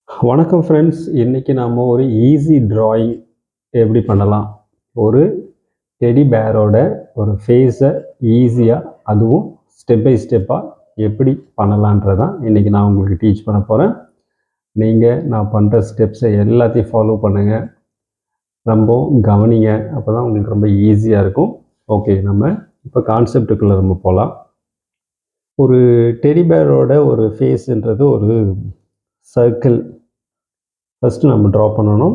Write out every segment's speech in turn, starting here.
வணக்கம் ஃப்ரெண்ட்ஸ். இன்றைக்கி நாம் ஒரு ஈஸி ட்ராயிங் எப்படி பண்ணலாம், ஒரு டெடி பேரோட ஒரு ஃபேஸை ஈஸியாக அதுவும் ஸ்டெப் பை ஸ்டெப்பாக எப்படி பண்ணலான்றதான் இன்றைக்கி நான் உங்களுக்கு டீச் பண்ண போகிறேன். நீங்கள் நான் பண்ணுற ஸ்டெப்ஸை எல்லாத்தையும் ஃபாலோ பண்ணுங்கள், ரொம்ப கவனிங்க, அப்போ தான் உங்களுக்கு ரொம்ப ஈஸியாக இருக்கும். ஓகே, நம்ம இப்போ கான்செப்டுக்குள்ளே நம்ம போகலாம். ஒரு டெடி பேரோட ஒரு ஃபேஸுன்றது ஒரு சர்க்கிள் ஃபஸ்ட்டு நம்ம ட்ரா பண்ணணும்.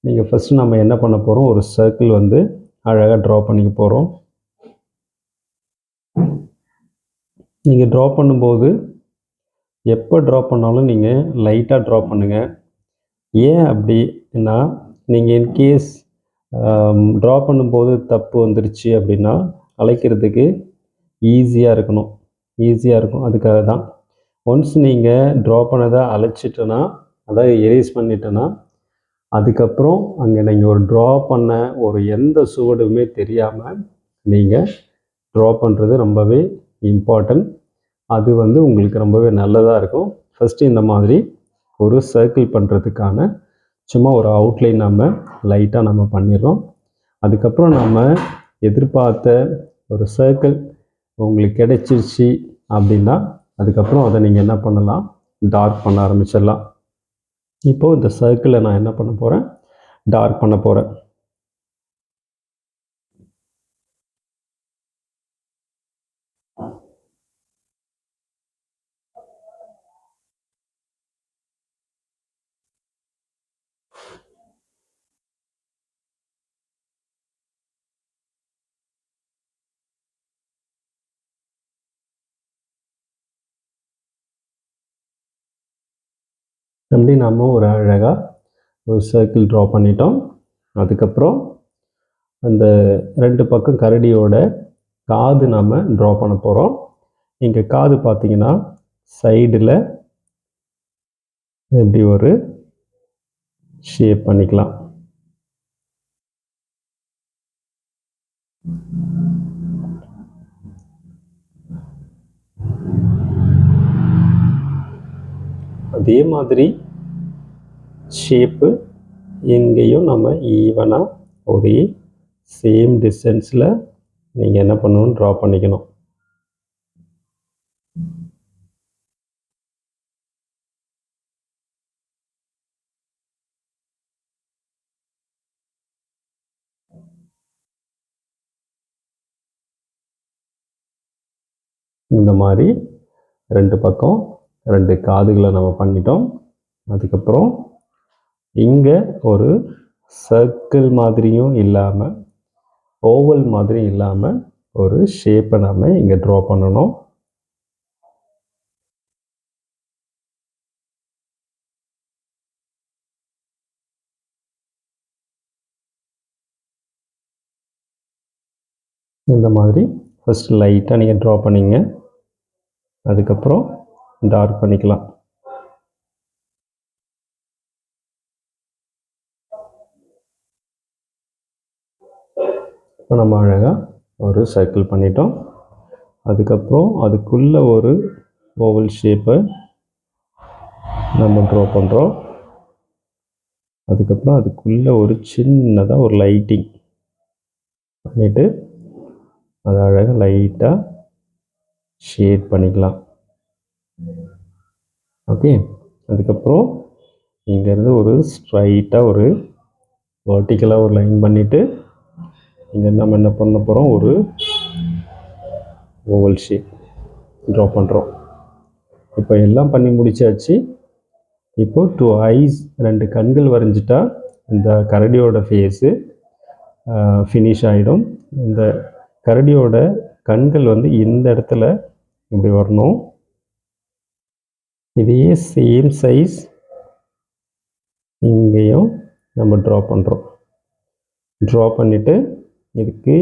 நீங்கள் ஃபஸ்ட்டு நம்ம என்ன பண்ண போகிறோம், ஒரு சர்க்கிள் வந்து அழகாக ட்ரா பண்ணிக்க போகிறோம். நீங்கள் ட்ரா பண்ணும்போது எப்போ ட்ரா பண்ணாலும் நீங்கள் லைட்டாக ட்ரா பண்ணுங்கள். ஏன் அப்படின்னா, நீங்கள் இன்கேஸ் ட்ரா பண்ணும்போது தப்பு வந்துருச்சு அப்படின்னா அழைக்கிறதுக்கு ஈஸியாக இருக்கும். அதுக்காக தான் ஒன்ஸ் நீங்கள் ட்ரா பண்ணதை அழைச்சிட்டோன்னா, அதாவது எரேஸ் பண்ணிட்டோன்னா, அதுக்கப்புறம் அங்கே நீங்கள் ஒரு ட்ரா பண்ண ஒரு எந்த சுவடுமே தெரியாமல் நீங்கள் ட்ரா பண்ணுறது ரொம்பவே இம்பார்ட்டன்ட். அது வந்து உங்களுக்கு ரொம்பவே நல்லதாக இருக்கும். ஃபஸ்ட்டு இந்த மாதிரி ஒரு சர்க்கிள் பண்ணுறதுக்கான சும்மா ஒரு அவுட்லைன் நம்ம லைட்டாக நம்ம பண்ணிடுறோம். அதுக்கப்புறம் நம்ம எதிர்பார்த்த ஒரு சர்க்கிள் உங்களுக்கு கிடைச்சிருச்சு அப்படின்னா அதுக்கப்புறம் அதை நீங்கள் என்ன பண்ணலாம், டார்க் பண்ண ஆரம்பிச்சிடலாம். இப்போது இந்த சர்க்கிளை நான் என்ன பண்ண போகிறேன், டார்க் பண்ண போகிறேன். அப்படி நம்ம ஒரு அழகாக ஒரு சர்க்கிள் ட்ரா பண்ணிட்டோம். அதுக்கப்புறம் அந்த ரெண்டு பக்கம் கரடியோட காது நாம் ட்ரா பண்ண போகிறோம். இங்கே காது பார்த்தீங்கன்னா சைடில் இப்படி ஒரு ஷேப் பண்ணிக்கலாம். அதே மாதிரி ஷேப்பு எங்கேயும் நம்ம ஈவனாக ஒரே சேம் டிஸ்டன்ஸில் நீங்கள் என்ன பண்ணணும், ட்ரா பண்ணிக்கணும். இந்த மாதிரி ரெண்டு பக்கம் ரெண்டு காதுகளை நம்ம பண்ணிட்டோம். அதுக்கப்புறம் இங்கே ஒரு சர்க்கிள் மாதிரியும் இல்லாமல் ஓவல் மாதிரி இல்லாமல் ஒரு ஷேப்பை நம்ம இங்கே ட்ரா பண்ணணும். இந்த மாதிரி ஃபஸ்ட்டு லைட்டாக நீங்கள் ட்ரா பண்ணிங்க, அதுக்கப்புறம் டார்க் பண்ணிக்கலாம். இப்போ நம்ம அழகாக ஒரு சர்க்கிள் பண்ணிட்டோம். அதுக்கப்புறம் அதுக்குள்ளே ஒரு ஓவல் ஷேப்பை நம்ம ட்ரா பண்ணுறோம். அதுக்கப்புறம் அதுக்குள்ளே ஒரு சின்னதாக ஒரு லைட்டிங் பண்ணிவிட்டு அதை அழகாக லைட்டாக ஷேட் பண்ணிக்கலாம். ஓகே, அதுக்கப்புறம் இங்கேருந்து ஒரு ஸ்ட்ரைட்டாக ஒரு வெர்டிக்கலாக ஒரு லைன் பண்ணிவிட்டு இங்கே நம்ம என்ன பண்ண போகிறோம், ஒரு ஓவல் ஷேப் ட்ரா பண்ணுறோம். இப்போ எல்லாம் பண்ணி முடிச்சாச்சு. இப்போது 2 ஐஸ், 2 கண்கள் வரைஞ்சிட்டா இந்த கரடியோட ஃபேஸு ஃபினிஷ் ஆகிடும். இந்த கரடியோட கண்கள் வந்து இந்த இடத்துல இப்படி வரணும். இதே சேம் சைஸ் இங்கேயும் நம்ம ட்ரா பண்ணுறோம். ட்ரா பண்ணிவிட்டு இதுக்கு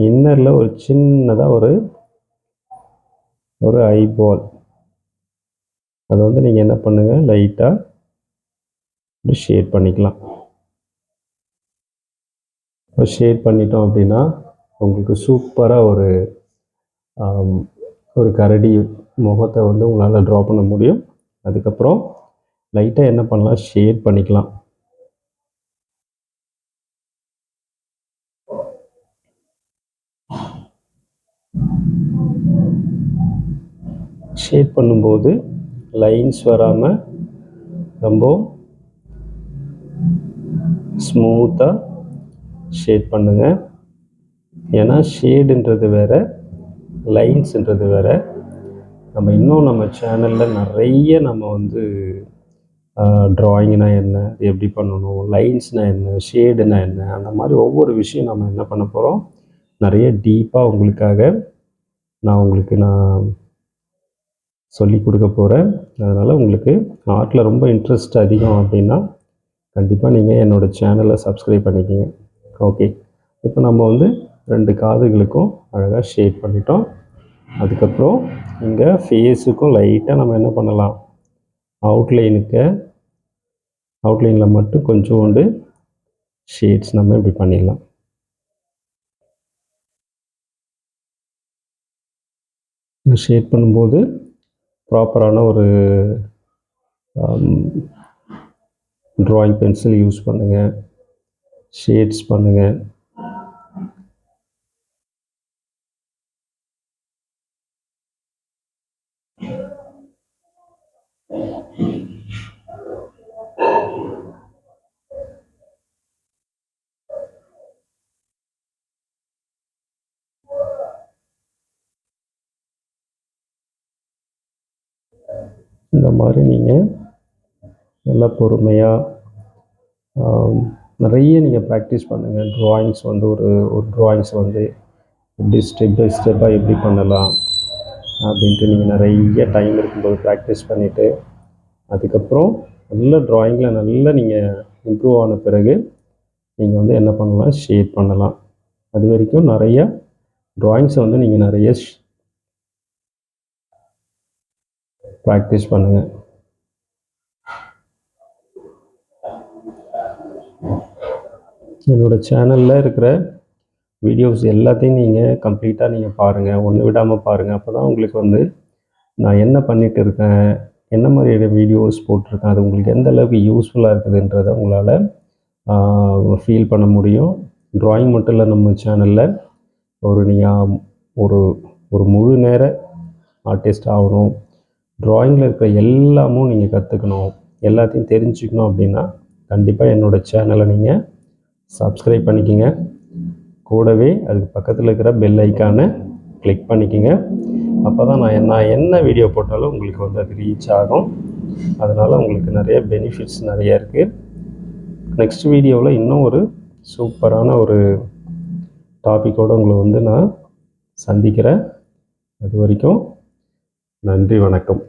இன்னரில் ஒரு சின்னதாக ஒரு ஐபால் அதை வந்து நீங்கள் என்ன பண்ணுங்கள், லைட்டாக ஷேட் பண்ணிக்கலாம். ஷேட் பண்ணிட்டோம் அப்படின்னா உங்களுக்கு சூப்பராக ஒரு கரடி முகத்தை வந்து உங்களால் ட்ரா பண்ண முடியும். அதுக்கப்புறம் லைட்டாக என்ன பண்ணலாம், ஷேட் பண்ணிக்கலாம். ஷேட் பண்ணும்போது லைன்ஸ் வராமல் ரொம்ப ஸ்மூத்தாக ஷேட் பண்ணுங்கள். ஏன்னா ஷேடுன்றது வேறு, லைன்ஸுன்றது வேறு. நம்ம இன்னும் நம்ம சேனலில் நிறைய நம்ம வந்து ட்ராயிங்னா என்ன, எப்படி பண்ணணும், லைன்ஸ்னால் என்ன, ஷேடுனா என்ன, அந்த மாதிரி ஒவ்வொரு விஷயம் நம்ம என்ன பண்ண போகிறோம், நிறைய டீப்பாக உங்களுக்காக நான் சொல்லி கொடுக்க போகிறேன். அதனால் உங்களுக்கு ஆர்ட்டில் ரொம்ப இன்ட்ரெஸ்ட் அதிகம் அப்படின்னா கண்டிப்பாக நீங்கள் என்னோடய சேனலை சப்ஸ்கிரைப் பண்ணிக்கோங்க. ஓகே, இப்போ நம்ம வந்து 2 காதுகளுக்கும் அழகாக ஷேட் பண்ணிட்டோம். அதுக்கப்புறம் இங்கே ஃபேஸுக்கும் லைட்டாக நம்ம என்ன பண்ணலாம், அவுட்லைனில் மட்டும் கொஞ்சோண்டு ஷேட்ஸ் நம்ம இப்படி பண்ணிடலாம். ஷேட் பண்ணும்போது ப்ராப்பரான ஒரு ட்ராயிங் பென்சில் யூஸ் பண்ணுங்கள், ஷேட்ஸ் பண்ணுங்கள். இந்த மாதிரி நீங்கள் நல்லா பொறுமையாக நிறைய நீங்கள் ப்ராக்டிஸ் பண்ணுங்கள். ட்ராயிங்ஸ் வந்து ஒரு ட்ராயிங்ஸ் வந்து எப்படி ஸ்டெப் பை ஸ்டெப்பாக எப்படி பண்ணலாம் அப்படின்ட்டு நீங்கள் நிறைய டைம் இருக்கும்போது ப்ராக்டிஸ் பண்ணிவிட்டு அதுக்கப்புறம் நல்ல ட்ராயிங்கில் நல்லா நீங்கள் இம்ப்ரூவ் ஆன பிறகு நீங்கள் வந்து என்ன பண்ணலாம், ஷேட் பண்ணலாம். அது வரைக்கும் நிறைய ட்ராயிங்ஸை வந்து நீங்கள் நிறைய ப்ராக்டிஸ் பண்ணுங்கள். என்னோடய சேனலில் இருக்கிற வீடியோஸ் எல்லாத்தையும் நீங்கள் கம்ப்ளீட்டாக நீங்கள் பாருங்கள், ஒன்று விடாமல் பாருங்கள். அப்போ தான் உங்களுக்கு வந்து நான் என்ன பண்ணிகிட்டு இருக்கேன், என்ன மாதிரியான வீடியோஸ் போட்டிருக்கேன், அது உங்களுக்கு எந்த அளவுக்கு யூஸ்ஃபுல்லாக இருக்குதுன்றதை உங்களால் ஃபீல் பண்ண முடியும். ட்ராயிங் மட்டும் இல்லை, நம்ம சேனலில் நீங்கள் ஒரு முழு நேர ஆர்டிஸ்ட் ஆகணும், ட்ராயிங்கில் இருக்கிற எல்லாமும் நீங்கள் கற்றுக்கணும், எல்லாத்தையும் தெரிஞ்சுக்கணும் அப்படின்னா கண்டிப்பாக என்னோடய சேனலை நீங்கள் சப்ஸ்கிரைப் பண்ணிக்கோங்க. கூடவே அதுக்கு பக்கத்தில் இருக்கிற பெல் ஐக்கானை கிளிக் பண்ணிக்கோங்க. அப்போ தான் நான் என்ன வீடியோ போட்டாலும் உங்களுக்கு வந்து அது ரீச் ஆகும். அதனால் உங்களுக்கு நிறைய பெனிஃபிட்ஸ் நிறைய இருக்குது. நெக்ஸ்ட் வீடியோவில் இன்னும் ஒரு சூப்பரான ஒரு டாப்பிக்கோடு உங்களை வந்து நான் சந்திக்கிறேன். அது வரைக்கும் நன்றி, வணக்கம்.